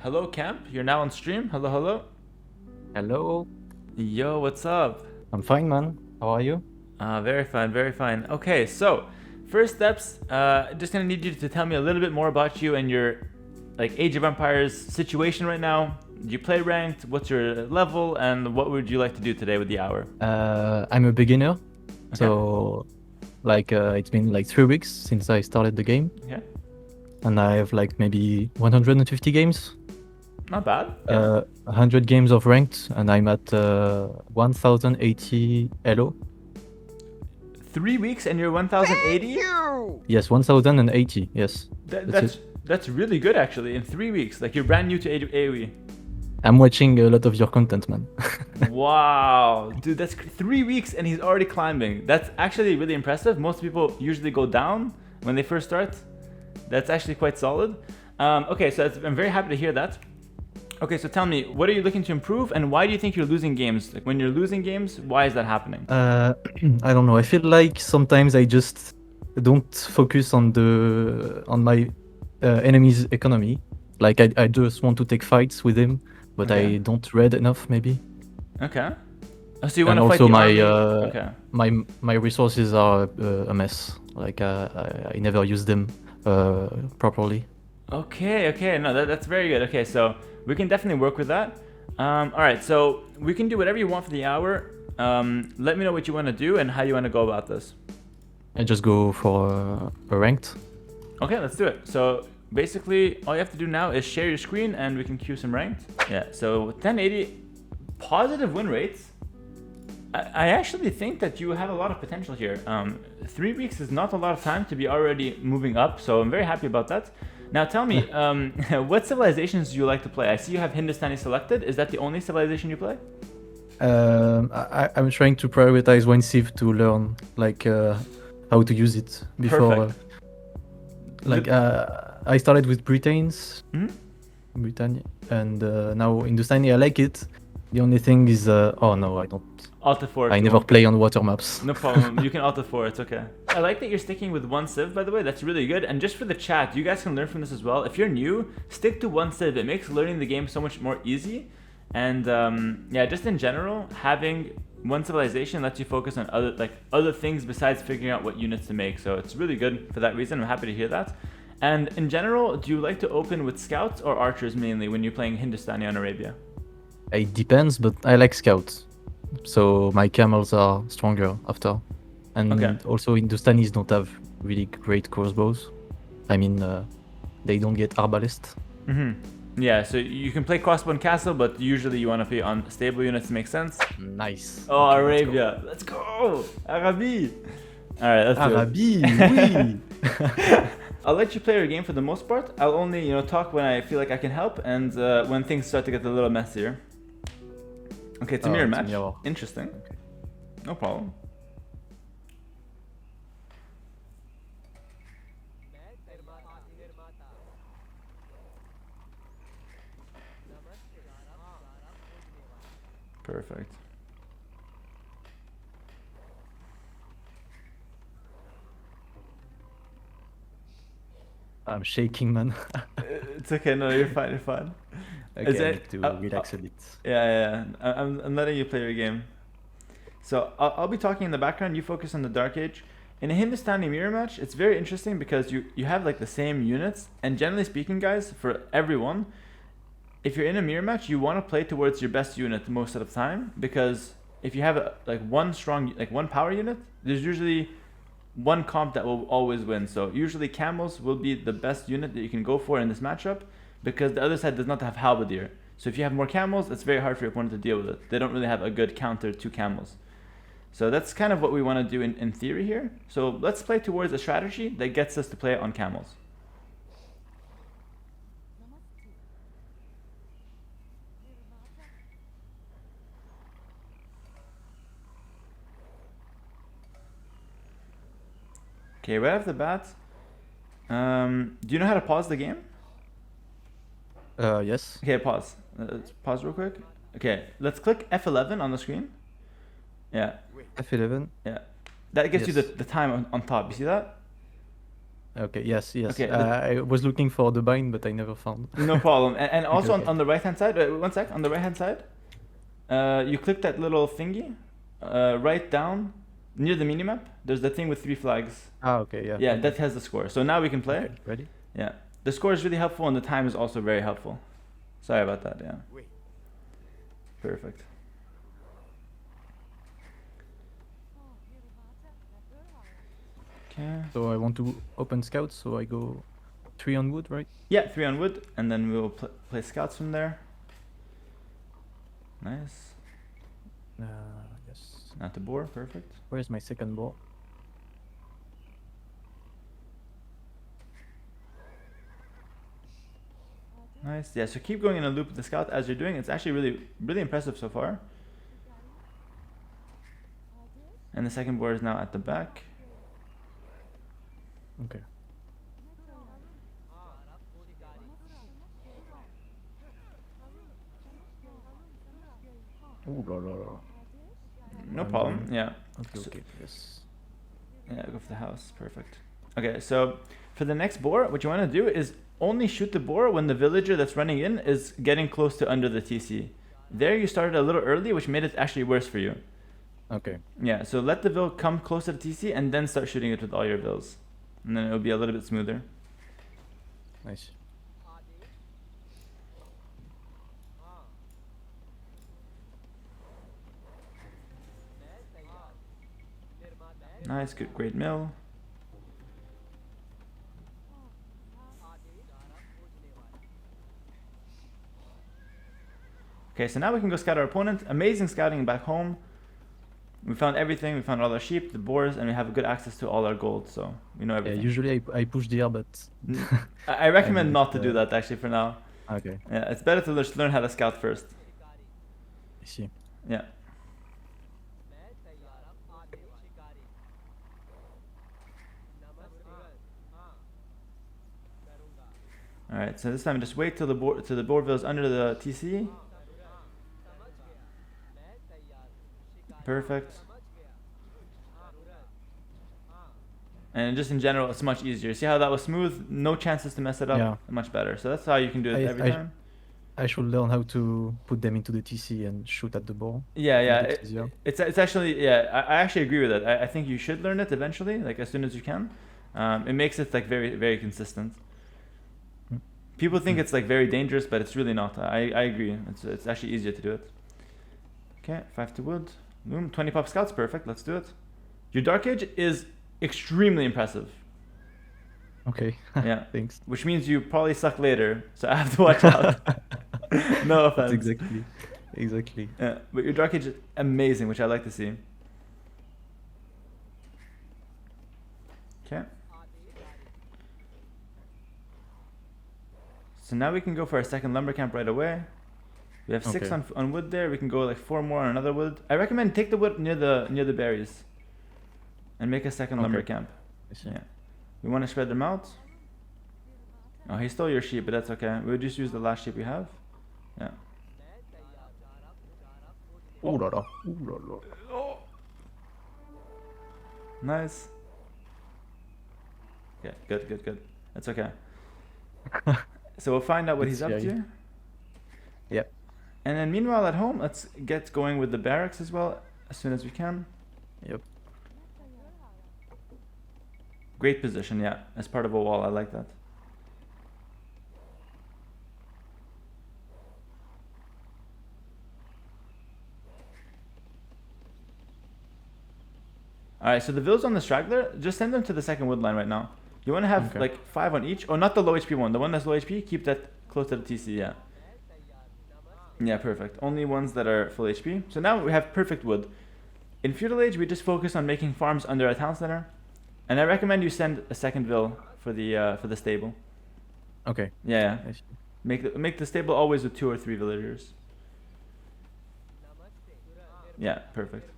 Hello, Camp. You're now on stream. Hello, hello. Hello. Yo, what's up? I'm fine, man. How are you? Very fine, very fine. Okay, so first steps. Just gonna need you to tell me a little bit more about you and your like Age of Empires situation right now. Do you play ranked? What's your level? And what would you like to do today with the hour? I'm a beginner, so it's been like 3 weeks since I started the game, Okay, and I have like maybe 150 games, not bad. Yeah. 100 games of ranked, and I'm at 1080 elo. 3 weeks and you're 1080. Yes, 1080. Yes, That's really good actually. In 3 weeks, like you're brand new to AoE. I'm watching a lot of your content, man. Wow, dude, that's 3 weeks and he's already climbing. That's actually really impressive. Most people usually go down when they first start. That's actually quite solid. Okay, so I'm very happy to hear that. Okay, so tell me, what are you looking to improve and why do you think you're losing games? Like when you're losing games, why is that happening? I don't know. I feel like sometimes I just don't focus on my enemy's economy. Like I just want to take fights with him, but Okay. I don't read enough maybe. Okay. Oh, so you want And to fight also the my army? Okay. my resources are a mess. Like I never use them properly. Okay. No, that's very good. Okay, so we can definitely work with that. All right, so we can do whatever you want for the hour. Let me know what you want to do and how you want to go about this. I just go for a ranked. Okay, let's do it. So basically, all you have to do now is share your screen and we can queue some ranked. Yeah, so 1080, positive win rates. I actually think that you have a lot of potential here. 3 weeks is not a lot of time to be already moving up, so I'm very happy about that. Now tell me, what civilizations do you like to play? I see you have Hindustani selected. Is that the only civilization you play? I'm trying to prioritize one civ to learn how to use it before. Perfect. I started with Britain's, Mhm. Britannia, and now Hindustani. I like it. The only thing is, oh no, I don't. Alt F4. I never play on water maps. No problem. You can Alt F4. It's okay. I like that you're sticking with one civ, by the way. That's really good. And just for the chat, you guys can learn from this as well. If you're new, stick to one civ. It makes learning the game so much more easy. And yeah, just in general, having one civilization lets you focus on other things besides figuring out what units to make. So it's really good for that reason. I'm happy to hear that. And in general, do you like to open with scouts or archers mainly when you're playing Hindustani on Arabia? It depends, but I like scouts. So my camels are stronger after. And Okay. also Hindustanis don't have really great crossbows. I mean, they don't get arbalest. Yeah, so you can play crossbow and castle, but usually you want to play on stable units to make sense. Nice. Oh, Okay, Arabia. Let's go. Arabi. All right, let's do it. Arabi, oui. I'll let you play your game for the most part. I'll only, talk when I feel like I can help and when things start to get a little messier. Okay, it's a mirror it's a match. mirror. Interesting. Okay. No problem. Perfect. I'm shaking, man. It's okay. No, you're fine. You're fine. Okay, Is I it- need to relax a bit. Yeah. I'm letting you play your game. So I'll be talking in the background. You focus on the Dark Age. In a Hindustani mirror match, it's very interesting because you have like the same units, and generally speaking, guys, for everyone, if you're in a mirror match, you want to play towards your best unit most of the time because if you have one power unit, there's usually one comp that will always win. So usually camels will be the best unit that you can go for in this matchup because the other side does not have halberdier. So if you have more camels, it's very hard for your opponent to deal with it. They don't really have a good counter to camels. So that's kind of what we want to do in theory here. So let's play towards a strategy that gets us to play on camels. Okay, right off the bat, do you know how to pause the game? Yes. Okay, pause. Let's pause real quick. Okay, let's click F11 on the screen. Yeah, F11. yeah. That gets you Yes. the time on top. You see that? Okay, yes, yes. Okay, I was looking for the bind, but I never found. no problem. And Okay, also okay. on the right hand side, one sec, on the right hand side, you click that little thingy, right down near the minimap. There's the thing with 3 flags. Ah, okay, yeah. Yeah, Okay. that has the score. So now we can play. Okay, ready? Yeah, the score is really helpful, and the time is also very helpful. Sorry about that. Yeah. Perfect. Okay. So I want to open scouts, so I go 3 on wood, right? Yeah, 3 on wood, and then we will play scouts from there. Nice. Yes. Not the boar, perfect. Where's my second ball? Nice. Yeah, so keep going in a loop with the scout as you're doing. It's actually really impressive so far. And the second boar is now at the back. Okay. Oh, la, la, la. No I'm problem. going- Yeah. Okay, So- okay, yes. Yeah, go for the house. Perfect. Okay, so for the next boar, what you want to do is only shoot the boar when the villager that's running in is getting close to under the TC. There you started a little early, which made it actually worse for you. Okay. Yeah, so let the vill come close to the TC and then start shooting it with all your vills. And then it'll be a little bit smoother. Nice. Nice, good, great mill. Okay, so now we can go scout our opponent. Amazing scouting back home. We found everything. We found all our sheep, the boars, and we have good access to all our gold. So we know Yeah, everything. usually I push there, but I recommend And not to do it, that actually for now. okay, Yeah, it's better to just learn how to scout first. I see. Yeah. All right. So this time, just wait till the boar is under the TC. Perfect. And just in general, it's much easier. See how that was smooth? No chances to mess it up. Yeah. Much better. So that's how you can do it every time. I should learn how to put them into the TC and shoot at the ball. Yeah, Make yeah. it easier. It's actually, yeah, I actually agree with that. I think you should learn it eventually, like as soon as you can. It makes it like very consistent. Mm. People think it's like very dangerous, but it's really not. I agree. It's actually easier to do it. Okay, 5 to wood. Boom, 20 pop scouts, perfect. Let's do it. Your Dark Age is extremely impressive. Okay. Yeah. Thanks. Which means you probably suck later, so I have to watch out. No offense. That's exactly. Yeah, but your Dark Age is amazing, which I like to see. Okay. So now we can go for our second lumber camp right away. We have 6 Okay. on wood there. We can go like 4 more on another wood. I recommend take the wood near the berries, and make a second lumber Okay. camp. I see. Yeah. We want to spread them out. Oh, he stole your sheep, but that's okay. We'll just use the last sheep we have. Yeah. Ooh la la. Ooh la la. Oh. Nice. Okay, good. That's okay. So we'll find out what he's up Let's see how to. Yep. And then meanwhile at home, let's get going with the barracks as well as soon as we can. Yep. Great position, yeah. As part of a wall, I like that. Alright, so the vills on the straggler, just send them to the second wood line right now. You want to have Okay. like 5 on each. Oh, not the low HP one. The one that's low HP, keep that close to the TC, yeah. Yeah, perfect. Only ones that are full HP. So now we have perfect wood. In Feudal Age, we just focus on making farms under our town center. And I recommend you send a second vill for the stable. Okay. Yeah, I see. make the stable always with 2 or 3 villagers. Yeah, perfect.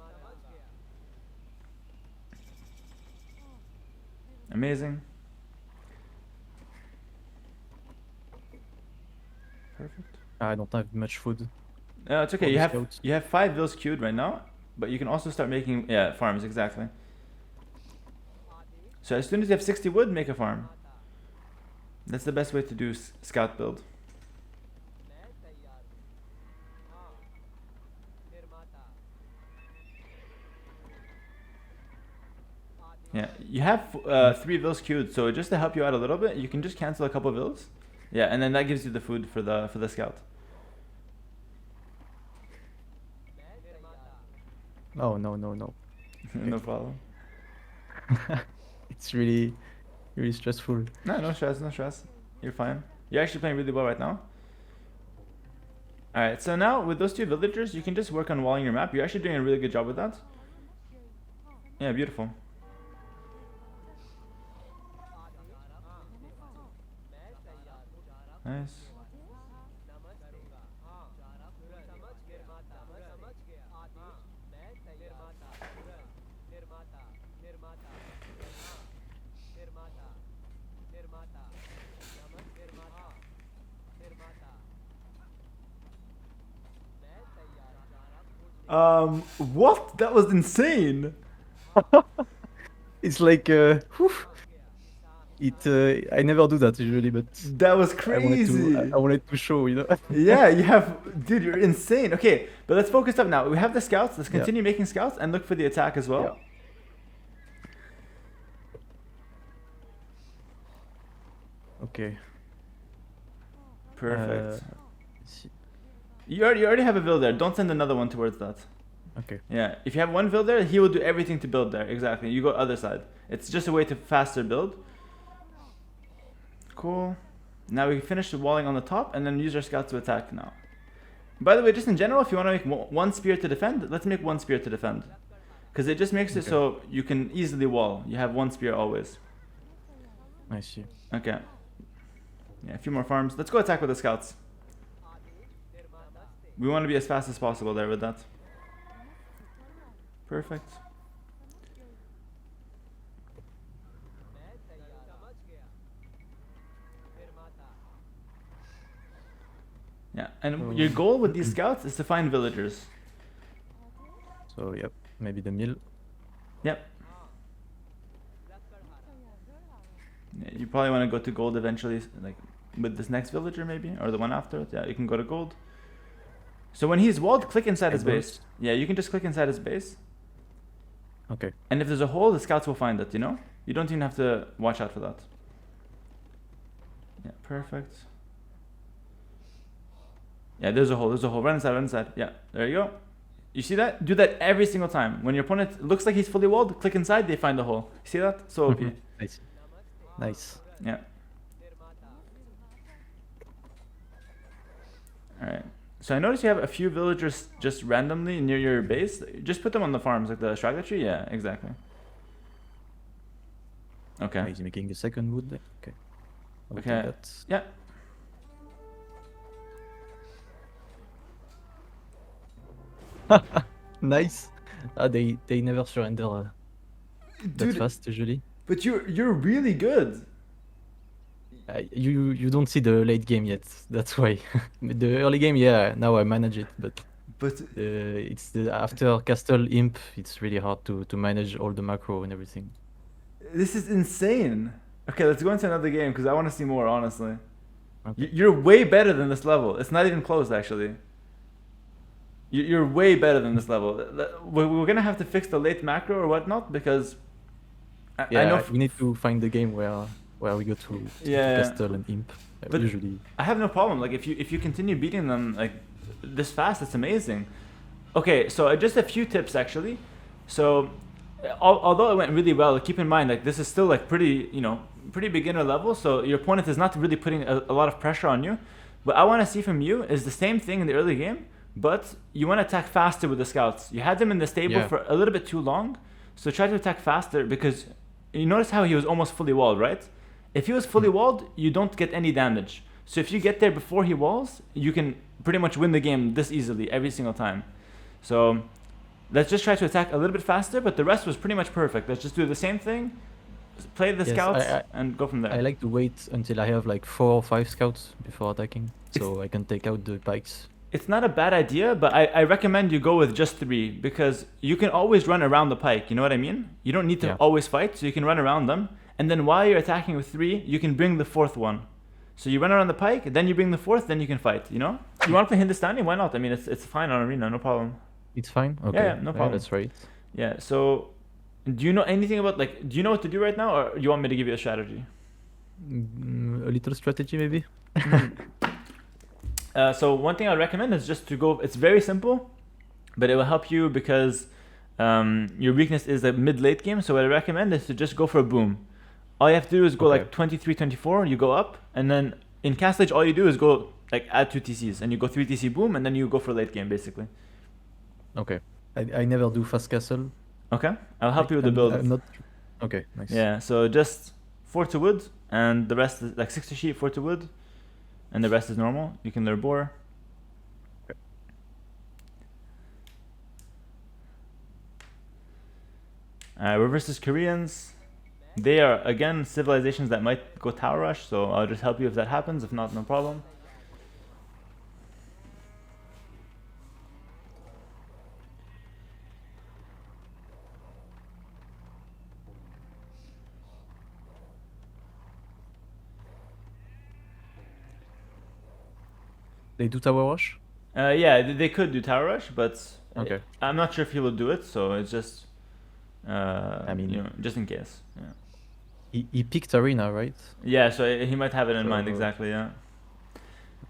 Amazing. Perfect. I don't have much food. It's okay. For You the have scouts. 5 vills queued right now, but you can also start making farms exactly. So as soon as you have 60 wood, make a farm. That's the best way to do scout build. Yeah, you have 3 vills queued, so just to help you out a little bit, you can just cancel a couple vills. Yeah, and then that gives you the food for the scout. Oh no. No problem. It's really stressful. No stress, no stress. You're fine. You're actually playing really well right now. Alright, so now with those 2 villagers, you can just work on walling your map. You're actually doing a really good job with that. Yeah, beautiful. Nice. What? That was insane. It's like whew. I never do that usually, but That was I crazy. wanted to show, you know. Yeah, you have, dude, you're insane. Okay, but let's focus up now. We have the scouts. Let's continue making scouts and look for the attack as well. Yeah. Okay. Perfect. See- You already have a build there. Don't send another one towards that. Okay. Yeah, if you have one build there, he will do everything to build there. Exactly. You go other side. It's just a way to faster build. Cool. Now we finish the walling on the top and then use our scouts to attack now. By the way, just in general, if you want to make one spear to defend, let's make one spear to defend. Because it just makes it so you can easily wall. You have one spear always. I see. Okay. Yeah, a few more farms. Let's go attack with the scouts. We want to be as fast as possible there with that. Perfect. Yeah, and your goal with these scouts is to find villagers. So yep, maybe the mill. Yep. Yeah, you probably want to go to gold eventually, like with this next villager maybe, or the one after it. Yeah, you can go to gold. So when he's walled, click inside his base. Yeah, you can just click inside his base. Okay. And if there's a hole, the scouts will find it, you know? You don't even have to watch out for that. Yeah, perfect. Yeah, there's a hole, Run inside. Yeah, there you go. You see that? Do that every single time. When your opponent looks like he's fully walled, click inside, they find the hole. See that? So OP. I see. Nice. Yeah. Alright. So I noticed you have a few villagers just randomly near your base. Just put them on the farms, like the straggler tree. Yeah, exactly. Okay. He's making the second wood there. Okay. I'll take Okay. that. Yeah. Nice. They never surrender that Dude, fast usually. but you're really good. You don't see the late game yet. That's why. The early game, yeah. Now I manage it, but But it's the after Castle Imp. It's really hard to manage all the macro and everything. this is insane. Okay, let's go into another game because I want to see more, honestly. Okay. You're way better than this level. It's not even close, actually. You're way better than this level. We're gonna have to fix the late macro or whatnot because I know we need to find the game where we go to Yeah. Castle and Imp. But- Usually. I have no problem. Like if you continue beating them like this fast, it's amazing. Okay, so just a few tips actually. So although it went really well, keep in mind like this is still like pretty beginner level. So your opponent is not really putting a lot of pressure on you. What I want to see from you is the same thing in the early game, but you want to attack faster with the scouts. You had them in the stable Yeah. for a little bit too long, so try to attack faster because you notice how he was almost fully walled, right? If he was fully walled, you don't get any damage. So if you get there before he walls, you can pretty much win the game this easily every single time. So let's just try to attack a little bit faster, but the rest was pretty much perfect. Let's just do the same thing, play the Yes, scouts, I- and go from there. I like to wait until I have like 4 or 5 scouts before attacking, so I can take out the pikes. It's not a bad idea, but I recommend you go with just 3 because you can always run around the pike. You know what I mean? You don't need to Yeah. always fight, so you can run around them. And then while you're attacking with 3, you can bring the 4th one. So you run around the pike, then you bring the 4th, then you can fight. You know? You want to play Hindustani? Why not? I mean, it's fine on arena, no problem. It's fine. Okay. Yeah, no problem. That's right. Yeah. So, do you know anything about like? Do you know what to do right now, or you want me to give you a strategy? A little strategy maybe. So one thing I recommend is just to go. It's very simple, but it will help you because your weakness is a mid-late game. So what I recommend is to just go for a boom. All you have to do is go Okay. like 23, 24. You go up, and then in cast stage, all you do is go like add 2 TCs, and you go 3 TC boom, and then you go for late game basically. Okay. I never do fast castle. Okay, I'll help you with the build. I'm not. Okay. Nice. Yeah, so just 4 to wood, and the rest is like 6 to sheep, 4 to wood, and the rest is normal. You can lure boar. Okay. We're versus Koreans. They are again civilizations that might go tower rush, so I'll just help you if that happens. If not, no problem. They do tower rush. Yeah, they could do tower rush, but Okay. I'm not sure if he will do it. So it's just, I mean- you know, just in case. Yeah. He picked arena, right? Yeah, so he might have it in mind So- exactly. Yeah.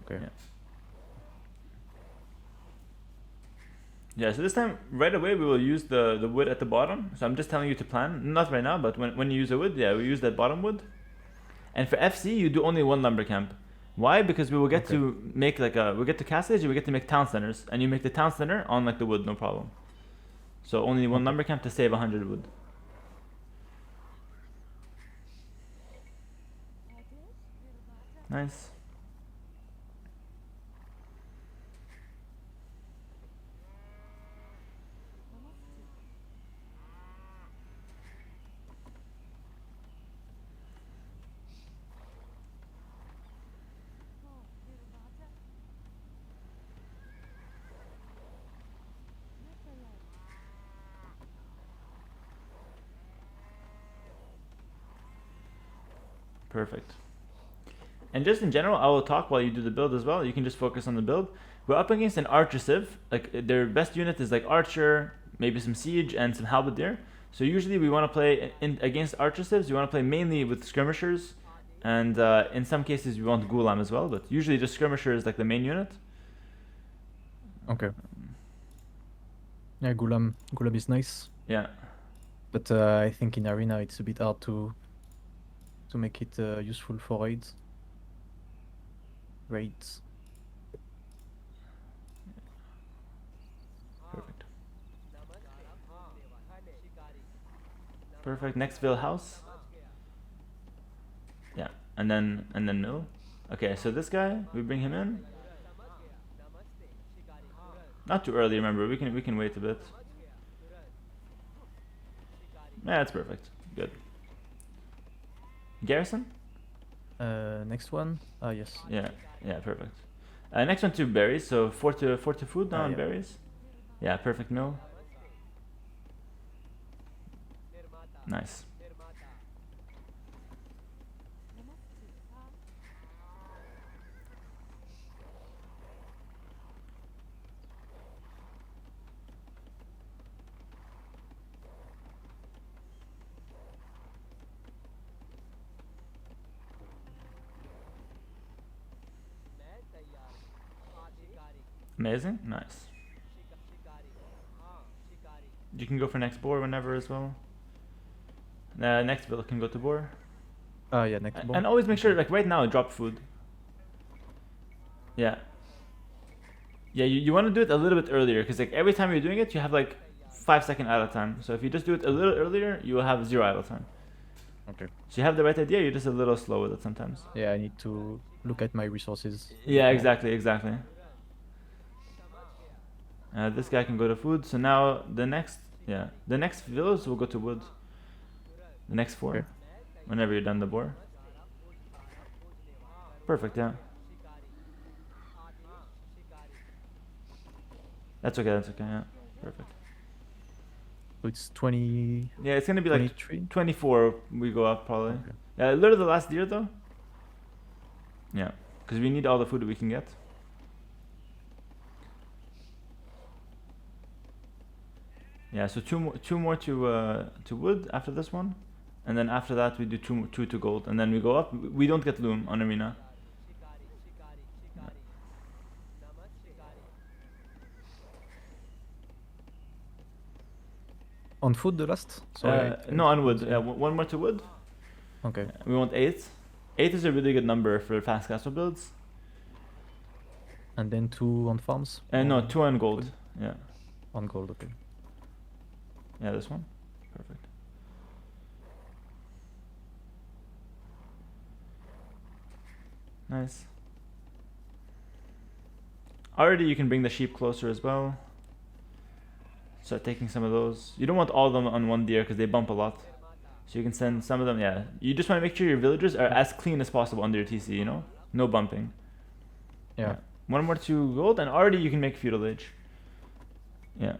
Okay. Yeah. Yeah, so this time, right away, we will use the wood at the bottom. So I'm just telling you to plan. Not right now, but when you use a wood, yeah, we use that bottom wood. And for FC, you do only 1 lumber camp. Why? Because we will get Okay. to make like we get to cast stage and we get to make town centers. And you make the town center on like the wood, no problem. So only 1 Okay. lumber camp to save 100 wood. Nice. Perfect. And just in general, I will talk while you do the build as well. You can just focus on the build. We're up against an archer civ. Like their best unit is like archer, maybe some siege and some halberdier. So usually we want to play against archer civs. We want to play mainly with skirmishers, and in some cases we want gulam as well. But usually just skirmisher is like the main unit. Okay. Yeah, Gulam is nice, Yeah. but I think in arena it's a bit hard to make it useful for raids. Perfect. Perfect. Next Ville house. Yeah, and then mill. Okay, so this guy, we bring him in. Not too early, remember. We can wait a bit. Yeah, that's perfect. Good. Garrison? Next one. Ah yes. Yeah, perfect. Next one to berries. So 4 to food now on yeah. berries. Yeah, perfect mill. Nice. Amazing. Nice. You can go for next boar whenever as well. Next bill can go to boar. Ah yeah, next bomb. And always make sure, like right now, drop food. Yeah. Yeah, you want to do it a little bit earlier because like every time you're doing it, you have like 5-second idle time. So if you just do it a little earlier, you will have 0 idle time. Okay. So you have the right idea, you're just a little slow with it sometimes. Yeah, I need to look at my resources. Yeah, exactly. This guy can go to food. So now the next villas will go to wood. The next 4. Okay. Whenever you're done the boar. Perfect, yeah. That's okay. That's okay. Yeah. Perfect. So it's 20, Yeah, it's gonna be like 23? 24. We go up probably. Okay. Yeah, literally the last deer though. Yeah, because we need all the food that we can get. Yeah, so two more to wood after this one, and then after that we do two to gold, and then we go up. We don't get loom on arena. On food, the last? Sorry. No, on wood. Yeah, one more to wood. Okay. We want 8. 8 is a really good number for fast castle builds. And then 2 on farms? No, Or 2 on gold. wood? Yeah. On gold, okay. Yeah, this one. Perfect. Nice. Already you can bring the sheep closer as well. Start taking some of those. You don't want all of them on one deer because they bump a lot. So you can send some of them, yeah. You just want to make sure your villagers are as clean as possible under your TC, you know? No bumping. Yeah. One more to gold and already you can make feudal age. Yeah,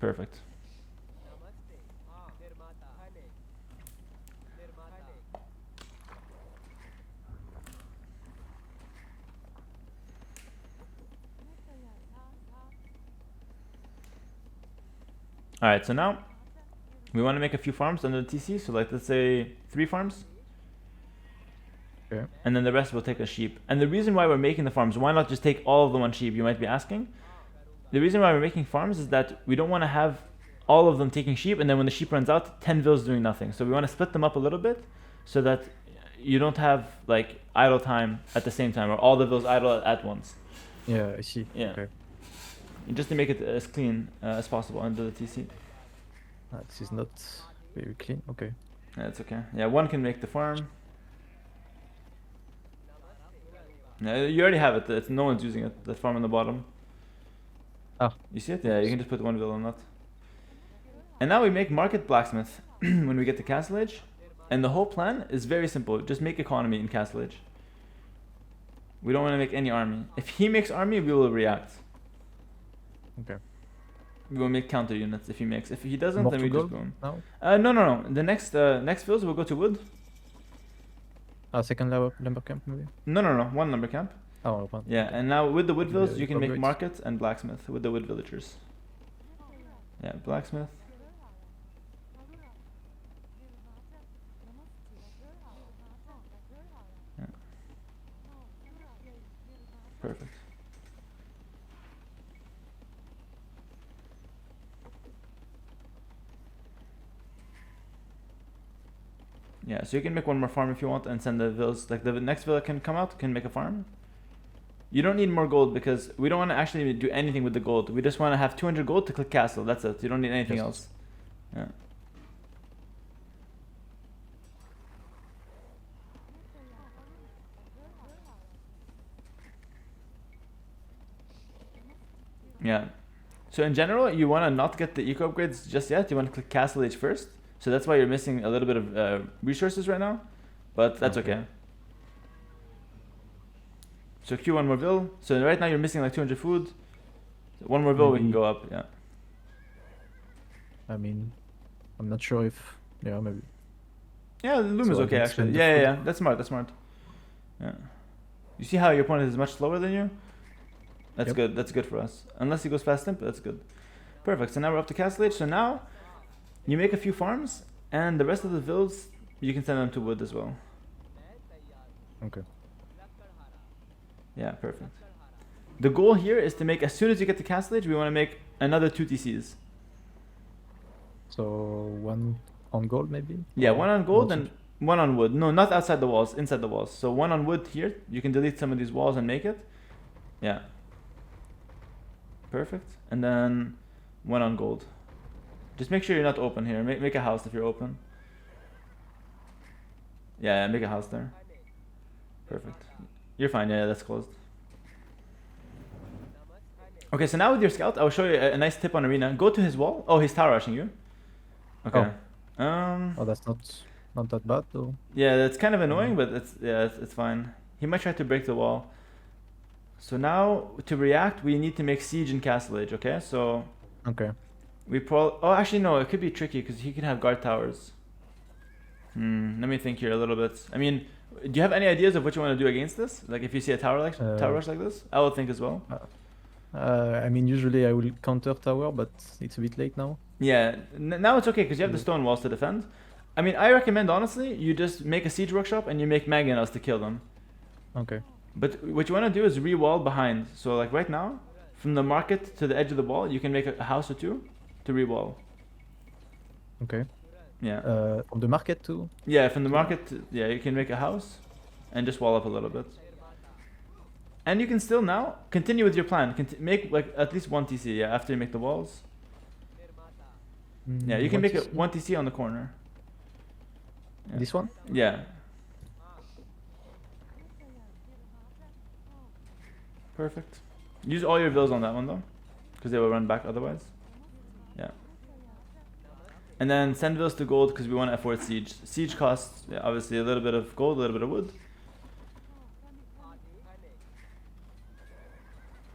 perfect. Alright, so now we want to make a few farms under the TC. So like let's say 3 farms. Okay. And then the rest will take a sheep. And the reason why we're making the farms, why not just take all of them on sheep, you might be asking? The reason why we're making farms is that we don't want to have all of them taking sheep and then when the sheep runs out, 10 vills doing nothing. So we want to split them up a little bit so that you don't have like idle time at the same time or all the vills idle at once. Yeah, I see. Yeah. Okay. Just to make it as clean as possible under the TC. This is not very clean. Okay. That's okay. Yeah, one can make the farm. Yeah, you already have it. No one's using it. That farm on the bottom. Ah. You see it? Yeah, you can just put one vill on that. And now we make market blacksmith when we get to Castle Age. And the whole plan is very simple. Just make economy in Castle Age. We don't want to make any army. If he makes army, we will react. Okay. We will make counter units if he makes. If he doesn't, More then to we just gold boom. now? No. The next fills will go to wood. Second lumber camp maybe? No. One lumber camp. Oh, one. Yeah, and now with the wood vills, Yeah, you can make upgrades. market and blacksmith with the wood villagers. Yeah, blacksmith. Yeah. Perfect. Yeah, so you can make one more farm if you want and send the vills, like the next villa can come out, can make a farm. You don't need more gold because we don't want to actually do anything with the gold. We just want to have 200 gold to click castle, that's it. You don't need anything Yes. else. Yeah. Yeah. So in general, you want to not get the eco upgrades just yet. You want to click Castle Age first. So that's why you're missing a little bit of resources right now. But that's okay. So Q one more bill. So right now you're missing like 200 food. So one more bill, we can Maybe- go up. Yeah. I mean, I'm not sure if. Yeah, maybe. Yeah, the loom is So I okay can actually. spend the Yeah, food. yeah. That's smart. That's smart. Yeah. You see how your opponent is much slower than you? That's Yep. good. That's good for us. Unless he goes fast limp, that's good. Perfect. So now we're up to Castle Age. So now you make a few farms, and the rest of the vills you can send them to wood as well. Okay. Yeah, perfect. The goal here is to make, as soon as you get to Castle Age, we want to make another 2 TCs. So one on gold maybe? Yeah, Or one on gold not and one on wood. No, not outside the walls, inside the walls. So one on wood here. You can delete some of these walls and make it. Yeah. Perfect. And then one on gold. Just make sure you're not open here. Make a house if you're open. Yeah, make a house there. Perfect. You're fine. Yeah, that's closed. Okay, so now with your scout, I'll show you a nice tip on arena. Go to his wall. Oh, he's tower rushing you. Okay. Oh, that's not that bad though. Yeah, that's kind of annoying, but it's fine. He might try to break the wall. So now to react, we need to make siege and castle age. Okay, so Okay. we probably. Oh, actually no, it could be tricky because he can have guard towers. Let me think here a little bit. I mean, do you have any ideas of what you want to do against this? Like if you see a tower rush like this, I would think as well. I mean, usually I will counter tower, but it's a bit late now. Yeah, now it's okay because you have the stone walls to defend. I mean, I recommend honestly you just make a siege workshop and you make mangonels to kill them. Okay. But what you want to do is re-wall behind. So like right now, from the market to the edge of the wall, you can make a house or two to re-wall. Okay. Yeah. From the market too. Yeah, from the market, yeah, you can make a house and just wall up a little bit. And you can still now continue with your plan. Make like at least one TC, yeah, after you make the walls. Yeah, you can make it one TC on the corner. Yeah. This one? Yeah. Perfect. Use all your vills on that one though, because they will run back otherwise. Yeah. And then send vills to gold because we want to afford siege. Siege costs, yeah, obviously a little bit of gold, a little bit of wood.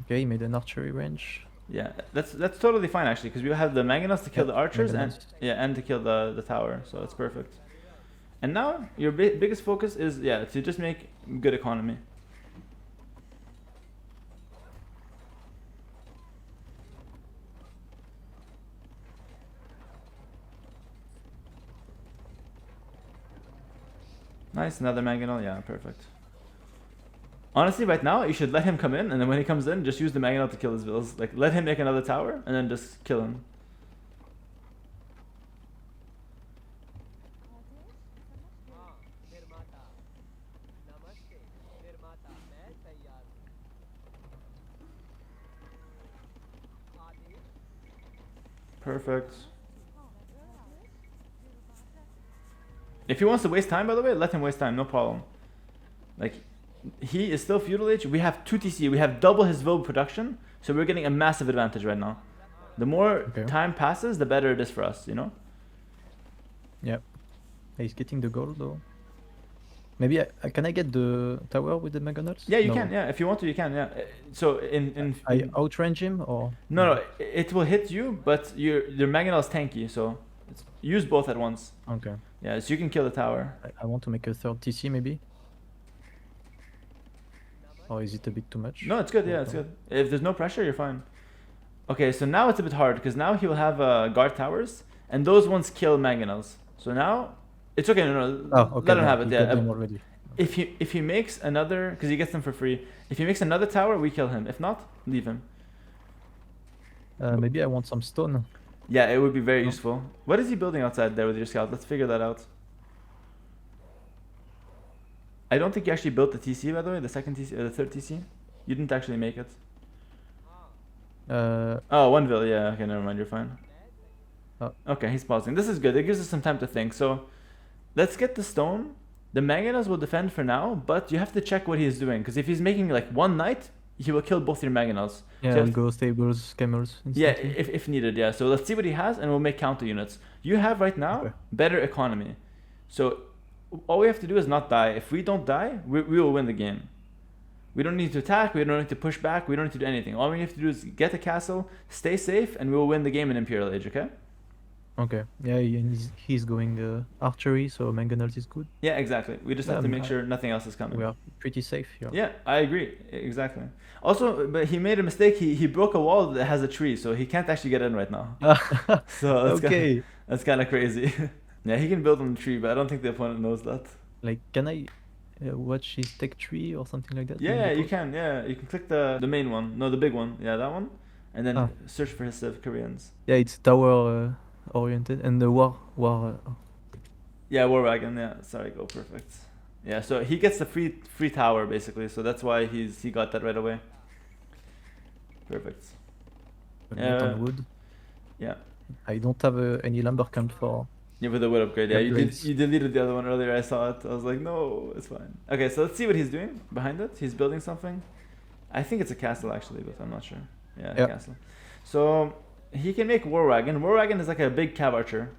Okay, he made an archery range. Yeah, that's totally fine actually because we have the mangonels to kill the archers and to kill the tower, so it's perfect. And now your biggest focus is to just make good economy. Nice, another mangonel, yeah, perfect. Honestly, right now, you should let him come in, and then when he comes in, just use the mangonel to kill his vills. Like, let him make another tower, and then just kill him. Perfect. If he wants to waste time, by the way, let him waste time, no problem. Like, he is still feudal age. We have 2 TC. We have double his Vil production, so we're getting a massive advantage right now. The more time passes, the better it is for us, you know? Yep. He's getting the gold though. Maybe can I get the tower with the mangonels? Yeah, you can. Yeah, if you want to, you can. Yeah. So I outrange him or? No, it will hit you, but your mangonel is tanky, so use both at once. Okay. Yeah, so you can kill the tower. I want to make a third TC maybe. Or is it a bit too much? No, it's good. Yeah, it's good. If there's no pressure, you're fine. Okay, so now it's a bit hard because now he will have guard towers, and those ones kill mangonels. So now it's okay. No, okay, let him have it. Yeah. Already. If he makes another, because he gets them for free. If he makes another tower, we kill him. If not, leave him. Maybe I want some stone. Yeah, it would be very useful. What is he building outside there with your scout? Let's figure that out. I don't think you actually built the TC, by the way, the second TC, the third TC. You didn't actually make it. Oh, one vil, yeah, okay, never mind, you're fine. Okay, he's pausing. This is good, it gives us some time to think. So, let's get the stone. The mangonels will defend for now, but you have to check what he's doing. Because if he's making like one knight, he will kill both your mangonels. Yeah, so I'll go stables, camels. Yeah, if needed, yeah. So let's see what he has and we'll make counter units. You have right now better economy. So all we have to do is not die. If we don't die, we will win the game. We don't need to attack, we don't need to push back, we don't need to do anything. All we have to do is get a castle, stay safe, and we will win the game in Imperial Age, okay? Okay. Yeah, he's going archery, so mangonels is good. Yeah, exactly. We just have to make sure nothing else is coming. We are pretty safe here. Yeah, I agree. Exactly. Also, but he made a mistake. He broke a wall that has a tree, so he can't actually get in right now. So that's kind of crazy. Yeah, he can build on the tree, but I don't think the opponent knows that. Like, can I watch his tech tree or something like that? Yeah, you can. Yeah, you can click the main one. No, the big one. Yeah, that one. And then search for his Koreans. Yeah, it's tower oriented and the war. Yeah, war wagon. Yeah, sorry, go perfect. Yeah, so he gets the free tower basically. So that's why he got that right away. Perfect. On wood. Yeah. I don't have any lumber camp for. Yeah, with the wood upgrade. Yeah, you deleted the other one earlier. I saw it. I was like, no, it's fine. Okay, so let's see what he's doing behind it. He's building something. I think it's a castle actually, but I'm not sure. Yeah, a castle. So he can make war wagon. War wagon is like a big cav archer.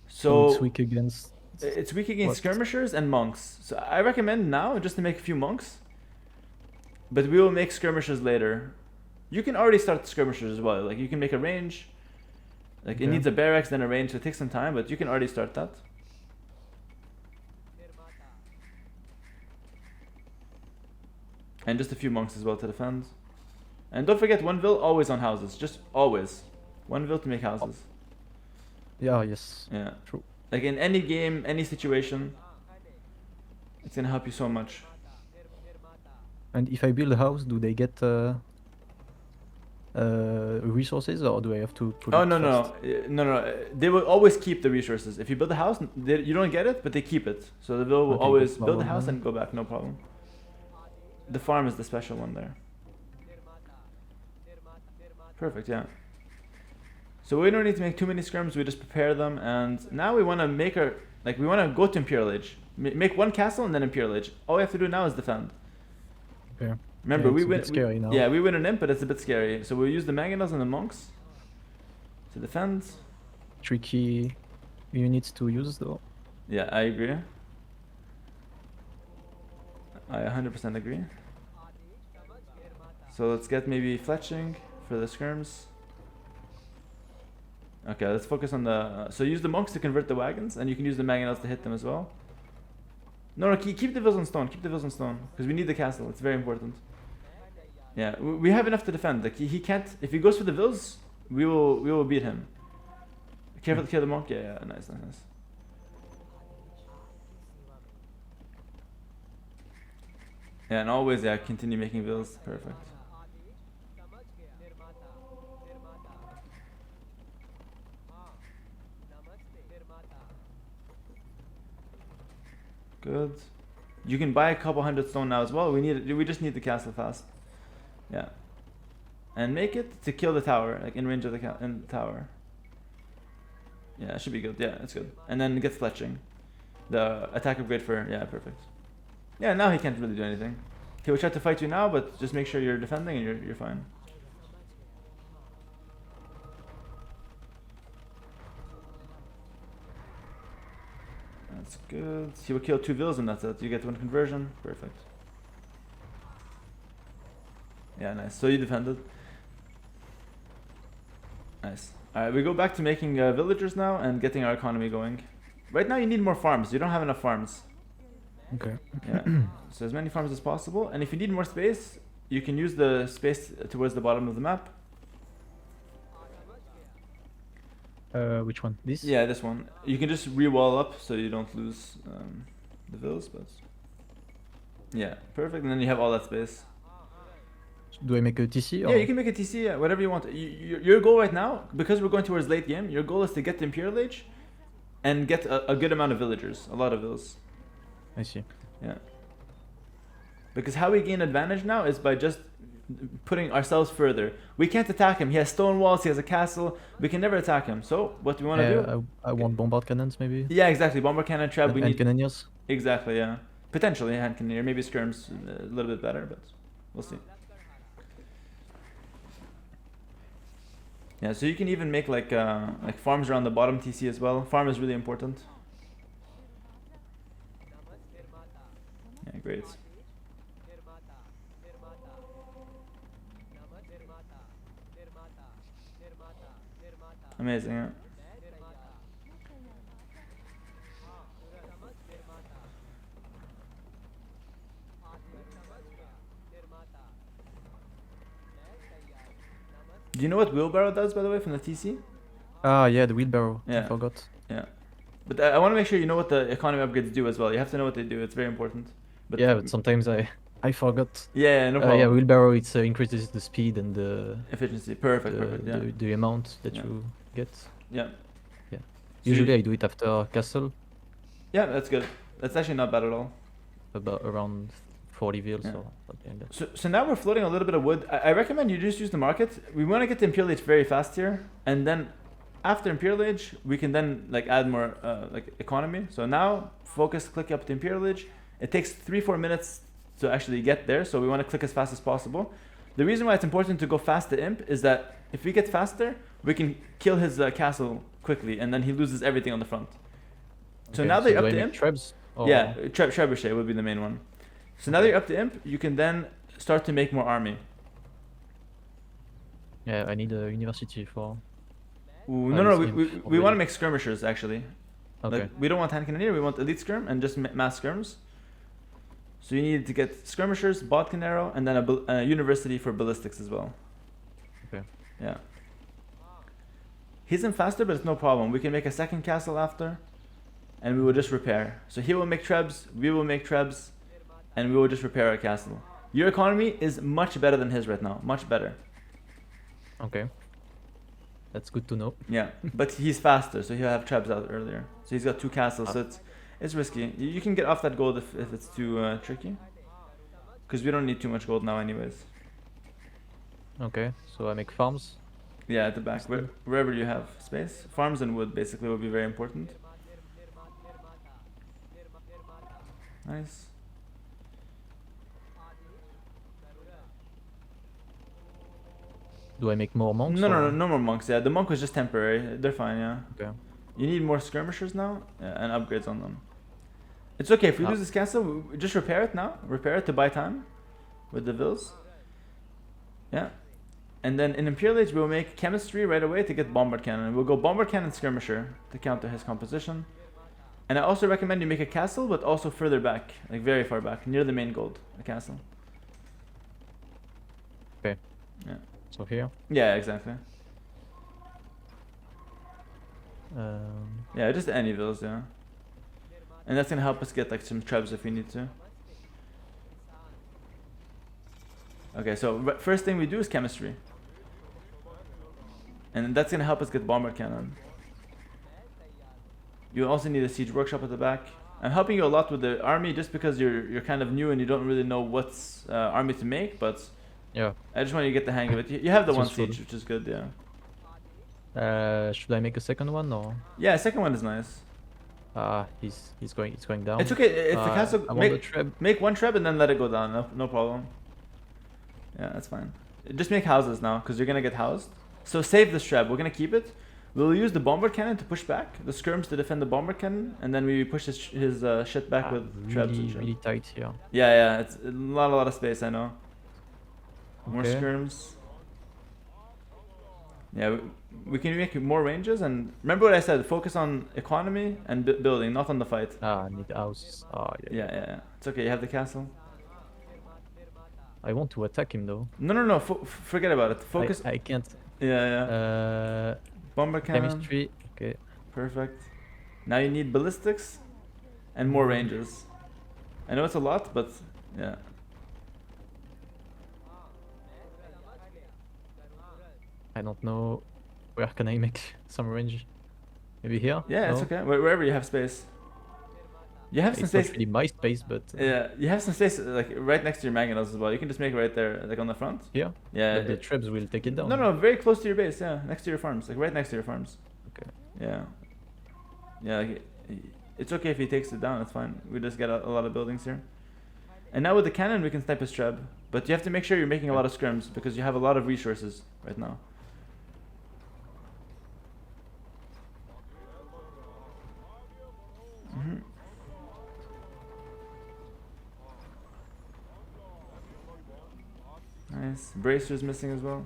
So it's weak against. It's weak against skirmishers and monks. So I recommend now just to make a few monks. but we will make skirmishes later. You can already start the skirmishes as well. Like you can make a range. Like it Okay. needs a barracks, then a range, so it takes some time, but you can already start that. And just a few monks as well to defend. And don't forget, one vil always on houses. Just always. One vil to make houses. Yeah, yes. Yeah. True. Like in any game, any situation, it's gonna help you so much. And if I build a house, do they get resources, or do I have to put Oh it no no first? no. They will always keep the resources. If you build a house, you don't get it, but they keep it. So the vil will Okay, always good. build a Well house done. and go back, no problem. The farm is the special one there. Perfect, yeah. So we don't need to make too many scrims. We just prepare them, and now we want to make our we want to go to Imperial Age. Make one castle and then Imperial Age. All we have to do now is defend. Okay. Remember, Yeah, we it's a win. bit scary now. Yeah, we win an imp, but it's a bit scary. So we'll use the mangonels and the monks to defend. Tricky units to use though. Yeah, I agree. I 100% agree. So let's get maybe fletching for the skirms. Okay, let's focus on the. So use the monks to convert the wagons, and you can use the mangonels to hit them as well. No, keep the vills on stone. Keep the vills on stone because we need the castle. It's very important. Yeah, we have enough to defend. Like he can't. If he goes for the vills, we will beat him. Careful to kill the monk. Yeah, nice. Yeah, and always continue making vills. Perfect. Good. You can buy a couple hundred stone now as well. We just need the castle fast. Yeah. And make it to kill the tower, like in range of the tower. Yeah, it should be good. Yeah, that's good. And then get fletching. The attack upgrade for perfect. Yeah, now he can't really do anything. He will try to fight you now, but just make sure you're defending and you're fine. That's good. He will kill 2 vills and that's it. You get 1 conversion. Perfect. Yeah, nice. So you defended. Nice. Alright, we go back to making villagers now and getting our economy going. Right now you need more farms. You don't have enough farms. Okay. Yeah. So as many farms as possible. And if you need more space, you can use the space towards the bottom of the map. Which one? This? Yeah, this one. You can just re-wall up so you don't lose the vills, but yeah, perfect. And then you have all that space. Do I make a TC? Or? Yeah, you can make a TC, yeah, whatever you want. Your goal right now, because we're going towards late game, your goal is to get the Imperial Age and get a good amount of villagers, a lot of vills. I see. Yeah. Because how we gain advantage now is by just putting ourselves further. We can't attack him. He has stone walls, he has a castle. We can never attack him. So what we want to do? I want bombard cannons maybe. Yeah, exactly. Bomber cannon trap. We And need cannoneers. exactly. Yeah, potentially hand cannoneer. Maybe skirms a little bit better, but we'll see. Yeah, so you can even make like farms around the bottom TC as well. Farm is really important. Yeah, great. Amazing, yeah. Do you know what wheelbarrow does, by the way, from the TC? Ah, yeah, the wheelbarrow. Yeah. I forgot. Yeah. But I want to make sure you know what the economy upgrades do as well. You have to know what they do. It's very important. Yeah, but sometimes I forgot. Yeah, no problem. Yeah, wheelbarrow it increases the speed and the Efficiency. Perfect, perfect. Yeah. the amount that Yeah. you get. Yeah. Yeah. So Usually you- I do it after castle, Yeah, that's good. That's actually not bad at all. about around 40 vills Yeah. or something like that. So now we're floating a little bit of wood. I recommend you just use the market. We want to get the Imperial Age very fast here, and then after Imperial Age, we can then add more economy. So now focus, click up to Imperial Age. It takes 3-4 minutes to actually get there, so we want to click as fast as possible. The reason why it's important to go fast to Imp is that if we get faster, we can kill his castle quickly, and then he loses everything on the front. So Okay, now that you're do up I to make Imp, trebs? Or- yeah, Trebuchet would be the main one. So now that you're up to Imp, you can then start to make more army. Yeah, I need a university for. Ooh, no, this we inf want to already. make skirmishers actually. Okay. Like we don't want hand cannoneer, we want elite skirm and just mass skirms. So you need to get skirmishers, bodkin arrow, and then a university for ballistics as well. Okay. Yeah. He's in faster, but it's no problem. We can make a second castle after, and we will just repair. So he will make trebs, we will make trebs, and we will just repair our castle. Your economy is much better than his right now, much better. Okay. That's good to know. Yeah, but he's faster, so he'll have trebs out earlier. So he's got 2 castles, so it's risky. You can get off that gold if it's too tricky, because we don't need too much gold now anyways. Okay, so I make farms. Yeah, at the back, wherever you have space. Farms and wood basically will be very important. Nice. Do I make more monks? No more monks. Yeah, the monk was just temporary. They're fine. Yeah. Okay. You need more skirmishers now and upgrades on them. It's okay if we lose this castle. We just repair it now. Repair it to buy time with the vills. Yeah. And then in Imperial Age, we'll make chemistry right away to get bombard cannon. We'll go bombard cannon skirmisher to counter his composition. And I also recommend you make a castle, but also further back, like very far back, near the main gold, a castle. Okay. Yeah. So here. Yeah, exactly. Um, Yeah, just any vills, yeah. And that's gonna help us get like some trebs if we need to. Okay, so first thing we do is chemistry. And that's gonna help us get bombard cannon. You also need a siege workshop at the back. I'm helping you a lot with the army just because you're kind of new and you don't really know what's army to make, but yeah. I just want you to get the hang of it. You have the It's one useful. siege, which is good, yeah. Should I make a second one or? Yeah, second one is nice. It's going down. It's okay if the castle I want the treb. make one treb and then let it go down. No problem. Yeah, that's fine. Just make houses now because you're gonna get housed. So save this treb. We're gonna keep it. We'll use the bombard cannon to push back, the skirms to defend the bombard cannon, and then we push his shit back with trebs and shit. Really tight here. Yeah, it's a lot of space. I know. More Okay. skirms. Yeah, we can make more ranges, and remember what I said. Focus on economy and building, not on the fight. I need houses. Yeah. It's okay. You have the castle. I want to attack him though. No. Forget about it. Focus. I can't. Yeah. Bomber cannon. Chemistry. Okay. Perfect. Now you need ballistics and more ranges. I know it's a lot, but yeah. I don't know. Where can I make some range? Maybe here? Yeah, it's No? okay. Wherever you have space. You have some It's space. not really my space, but Yeah, you have some space like right next to your mangonels as well. You can just make it right there, like on the front. here. Yeah. But the trebs will take it down. No, very close to your base. Yeah, next to your farms, like right next to your farms. Okay. Yeah. Like, it's okay if he takes it down. It's fine. We just get a lot of buildings here. And now with the cannon, we can snipe his treb. But you have to make sure you're making a lot of skirms because you have a lot of resources right now. Nice. Bracer's missing as well.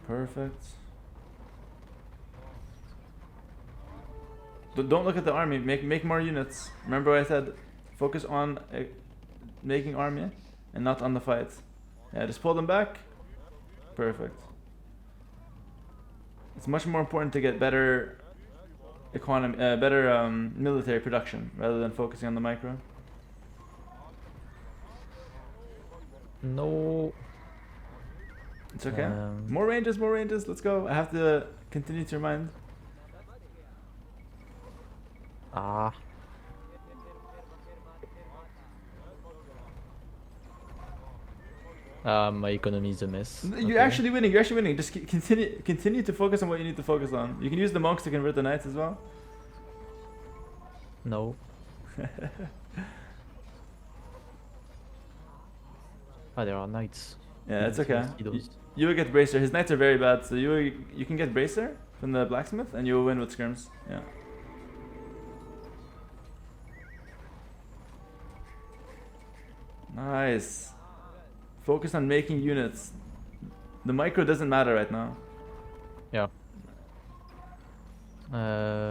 Perfect. Don't look at the army. Make more units. Remember what I said? Focus on making army and not on the fight. Yeah, just pull them back. Perfect. It's much more important to get better economy, better military production rather than focusing on the micro. No. It's okay. More ranges. Let's go. I have to continue to remind. My economy is a mess. You're actually winning. Just continue to focus on what you need to focus on. You can use the monks to convert the knights as well. No. There are knights. Yeah, it's okay. See those. You will get bracer. His knights are very bad, so you can get bracer from the blacksmith, and you will win with skirms. Yeah. Nice. Focus on making units. The micro doesn't matter right now. Yeah.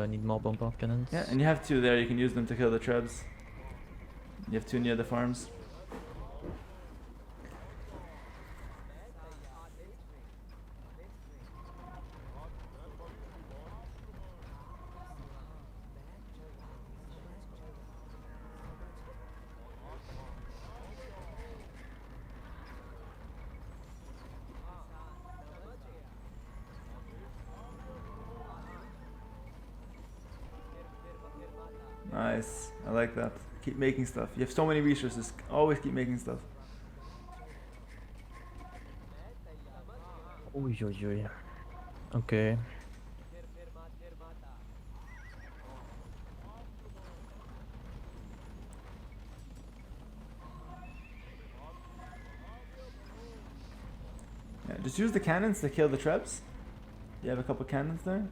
Need more bombard cannons. Yeah, and you have 2 there. You can use them to kill the trebs. You have 2 near the farms. Nice. I like that. Keep making stuff. You have so many resources. Always keep making stuff. Oi, oi, oi. Okay. Yeah, just use the cannons to kill the trebs. You have a couple cannons there.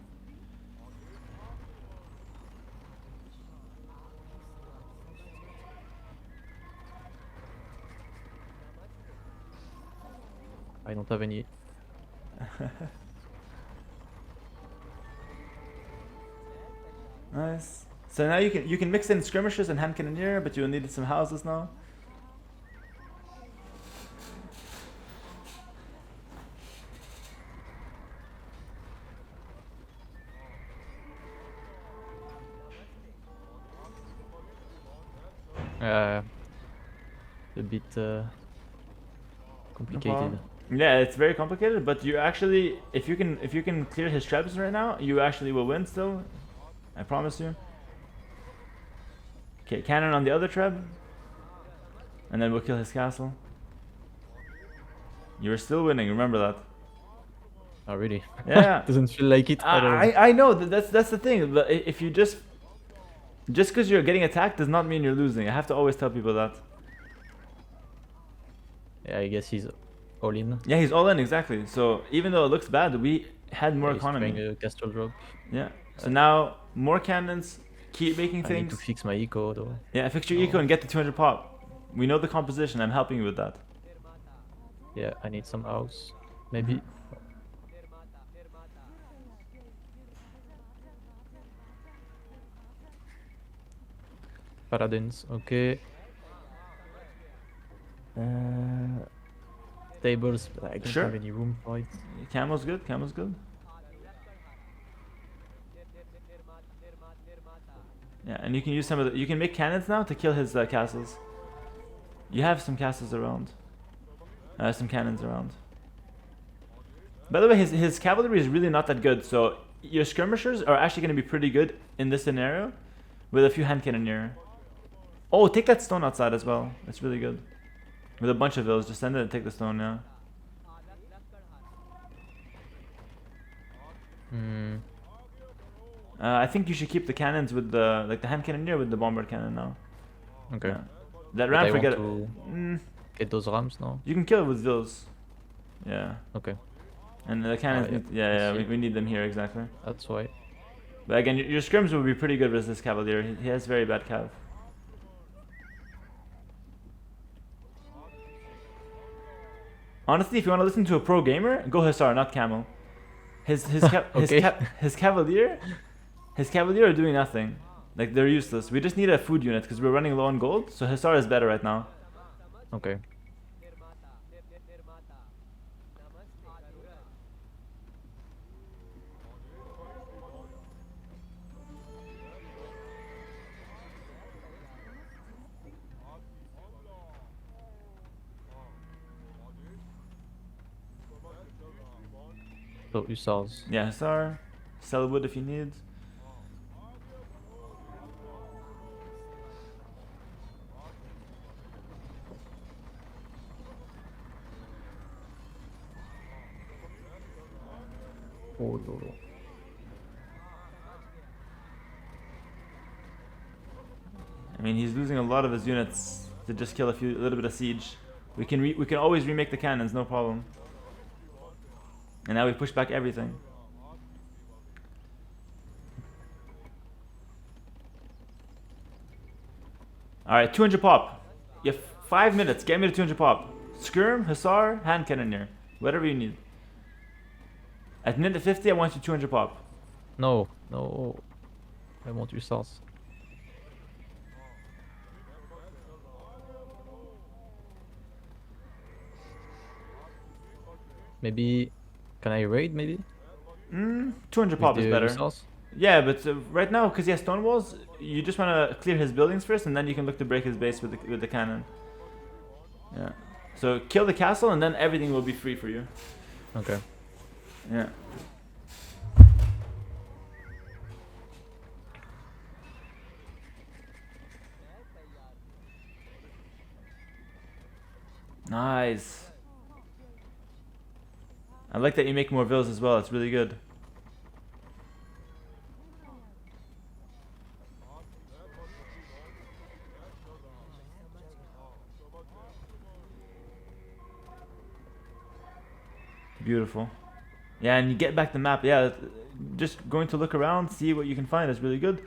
I don't have any. Nice. So now you can mix in skirmishers and hand cannoneer, but you'll need some houses now. A bit complicated. problem. Yeah, it's very complicated, but you actually, if you can clear his trebs right now, you actually will win still. I promise you. Okay, cannon on the other treb, and then we'll kill his castle. You're still winning. Remember that. Oh really? Yeah. Doesn't feel like it at all. I know that's the thing. But if you just because you're getting attacked does not mean you're losing. I have to always tell people that. Yeah, I guess he's all in. Yeah, he's all in exactly. So even though it looks bad, we had more He's economy. trying a castle drop. Yeah. So now more cannons. Keep making I things. need to fix my eco though. Yeah, fix your eco and get to 200 pop. We know the composition. I'm helping you with that. Yeah, I need some house. Maybe. Paladins, okay. Tables, but I don't Sure. have any room for it. Camel's good. Camel's good. Yeah, and you can use some of the. You can make cannons now to kill his castles. You have some castles around. Some cannons around. By the way, his cavalry is really not that good. So your skirmishers are actually going to be pretty good in this scenario, with a few hand cannoneer. Oh, take that stone outside as well. That's really good. With a bunch of villas, just send it and take the stone now. I think you should keep the cannons with the hand cannoneer with the bombard cannon now. Okay. Yeah. That But ram I forget. want to get those rams now. You can kill it with vills. Yeah. Okay, And the cannons. yeah. Yeah, I see. we need them here exactly. that's why. But again, your scrims will be pretty good versus this cavalier. He has very bad cav. Honestly, if you want to listen to a pro gamer, go Hussar, not Camel. Okay. His cavalier are doing nothing. Like they're useless. We just need a food unit because we're running low on gold. So Hussar is better right now. Okay. So Hussars. Yeah, Hussar. Sell wood if you need. Oh, no, no. I mean, he's losing a lot of his units to just kill a little bit of siege. We can always remake the cannons, no problem. And now we push back everything. All right, 200 pop. You have 5 minutes. Get me to 200 pop. Skirm, Hussar, hand cannoneer. Whatever you need. At minute 50, I want you 200 pop. No, no. I want your sauce. Maybe. Can I raid maybe? 200 pop With is the better. sauce? Yeah, but right now, because he has stone walls, you just want to clear his buildings first, and then you can look to break his base with the cannon. Yeah. So kill the castle, and then everything will be free for you. Okay. Yeah. Nice. I like that you make more villas as well. It's really good. Beautiful. Yeah, and you get back the map. Yeah, just going to look around, see what you can find is really good.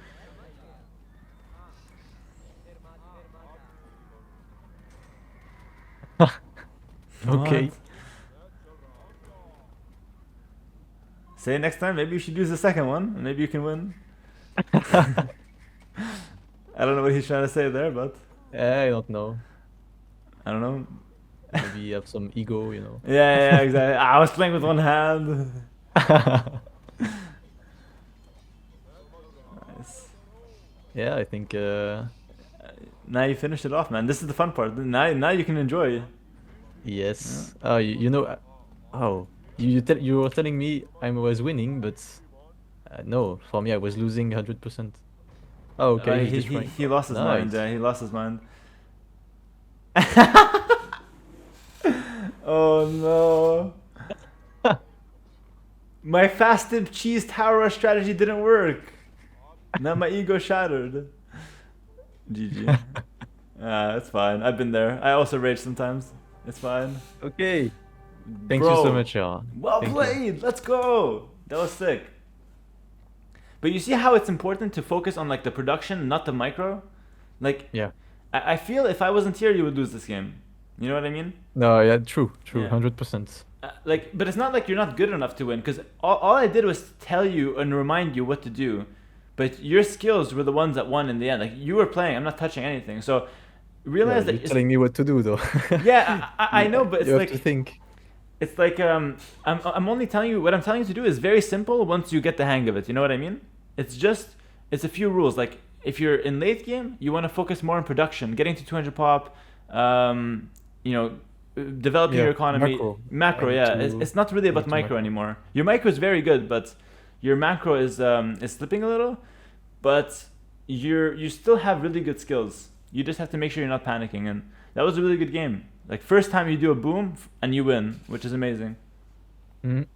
Okay. What? Say next time, maybe you should use the second one, and maybe you can win. I don't know what he's trying to say there, but I don't know. I don't know. Maybe you have some ego, you know. Yeah, exactly. I was playing with one hand. Nice. Yeah, I think. Now you finished it off, man. This is the fun part. Now you can enjoy. Yes. You know. Oh, you were telling me I was winning, but no, for me I was losing 100%. Oh, okay. he's destroying. He lost his mind. Nice. Yeah, he lost his mind. Oh no. My fasted cheese tower rush strategy didn't work. Now my ego shattered. GG. It's fine. I've been there. I also rage sometimes. It's fine. Okay. Thank you Bro, so much, Hera. Well Thank you. played. Let's go. That was sick. But you see how it's important to focus on like the production, not the micro? Like, Yeah. I feel if I wasn't here, you would lose this game. You know what I mean? No, yeah, true, Yeah. 100%. Like, but it's not like you're not good enough to win, because all I did was tell you and remind you what to do. But your skills were the ones that won in the end. Like, you were playing, I'm not touching anything. So realize Yeah, that you're telling me what to do, though. yeah, I know, but it's you have like to think. it's like I'm only telling you what I'm telling you to do is very simple once you get the hang of it. You know what I mean? It's a few rules. Like if you're in late game, you want to focus more on production, getting to 200 pop, you know, developing Yeah, your economy. macro. I Yeah. need to- It's not really I about need to micro macro. anymore. Your micro is very good, but your macro is slipping a little. But you still have really good skills. You just have to make sure you're not panicking. And that was a really good game. Like first time you do a boom and you win, which is amazing. Mhm.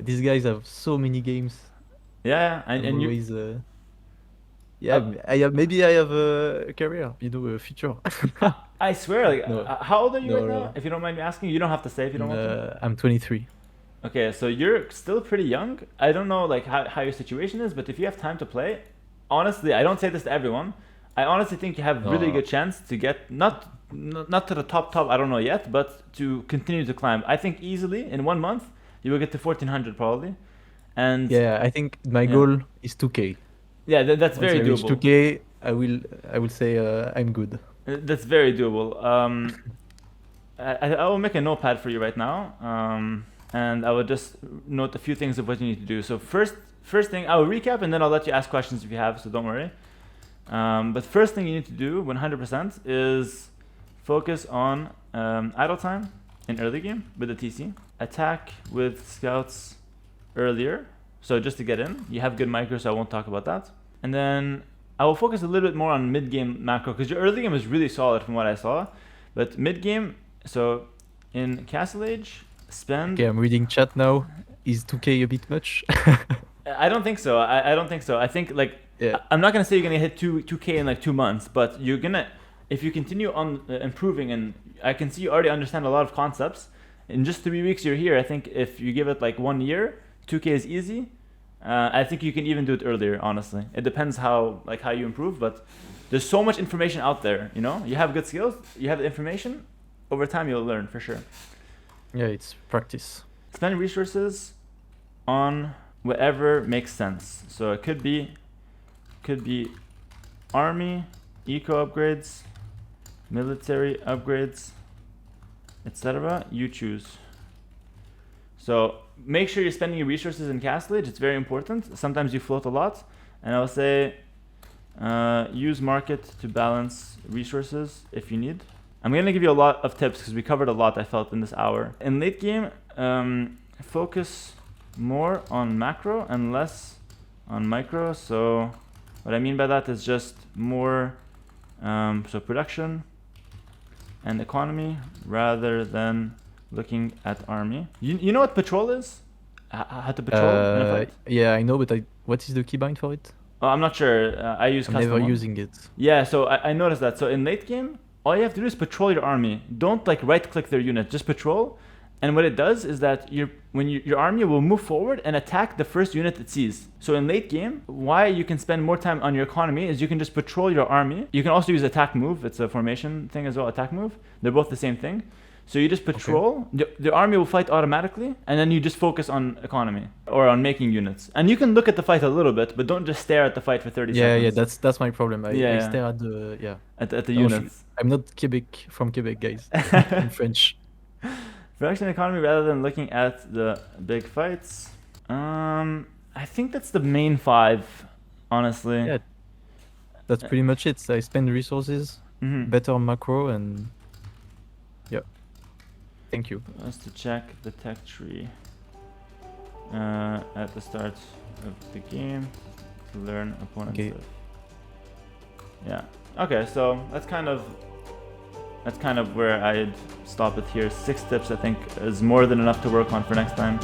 These guys have so many games. Yeah, I'm and you. always, yeah, maybe I have a career, you know, a future. I swear, like, No. how old are you No, right now? no. If you don't mind me asking, you don't have to say if you don't want to. I'm 23. Okay, so you're still pretty young. I don't know like how your situation is, but if you have time to play, honestly, I don't say this to everyone. I honestly think you have really No. good chance to get not to the top. I don't know yet, but to continue to climb. I think easily in 1 month you will get to 1400 probably, and Yeah, I think my Yeah. goal is 2K. yeah, that's Once very I reach doable. 2K, I will say I'm good. That's very doable. I will make a notepad for you right now, and I will just note a few things of what you need to do. So first thing, I will recap, and then I'll let you ask questions if you have. So don't worry. But first thing you need to do, 100%, is focus on idle time in early game with the TC. Attack with scouts earlier. So just to get in, you have good micro, so I won't talk about that. And then I will focus a little bit more on mid-game macro, because your early game is really solid from what I saw. But mid-game, so in Castle Age, spend... Okay, I'm reading chat now. Is 2K a bit much? I don't think so. I don't think so. I think like Yeah. I'm not gonna say you're gonna hit 2K in like 2 months, but you're gonna, if you continue on improving, and I can see you already understand a lot of concepts. In just 3 weeks you're here. I think if you give it like 1 year, 2K is easy. I think you can even do it earlier. Honestly, it depends how you improve, but there's so much information out there, you know? You have good skills, you have the information, over time you'll learn for sure. Yeah, it's practice. Spend resources on whatever makes sense. So it could be army, eco upgrades, military upgrades, etc. You choose. So make sure you're spending your resources in Castle Age. It's very important. Sometimes you float a lot, and I'll say use market to balance resources if you need. I'm going to give you a lot of tips because we covered a lot, I felt, in this hour. In late game, focus more on macro and less on micro. So what I mean by that is just more so production and economy rather than looking at army. You know what patrol is? How to patrol in a fight? Yeah, I know, but what is the keybind for it? Oh, I'm not sure. I use I'm custom never one. using it. Yeah, so I noticed that. So in late game, all you have to do is patrol your army. Don't like right click their unit, just patrol. And what it does is that your army will move forward and attack the first unit it sees. So in late game, why you can spend more time on your economy is you can just patrol your army. You can also use attack move. It's a formation thing as well, attack move. They're both the same thing. So you just patrol, the army will fight automatically, and then you just focus on economy or on making units. And you can look at the fight a little bit, but don't just stare at the fight for 30 seconds. Yeah, that's my problem. I stare at the at the units. I'm not from Quebec, guys. I'm French. Production economy rather than looking at the big fights. I think that's the main 5, honestly. Yeah, that's pretty much it. I spend resources, better macro, and yeah. Thank you. Just to check the tech tree at the start of the game to learn opponents. Okay. Yeah. Okay, so that's kind of where I'd stop it here. 6 tips I think is more than enough to work on for next time.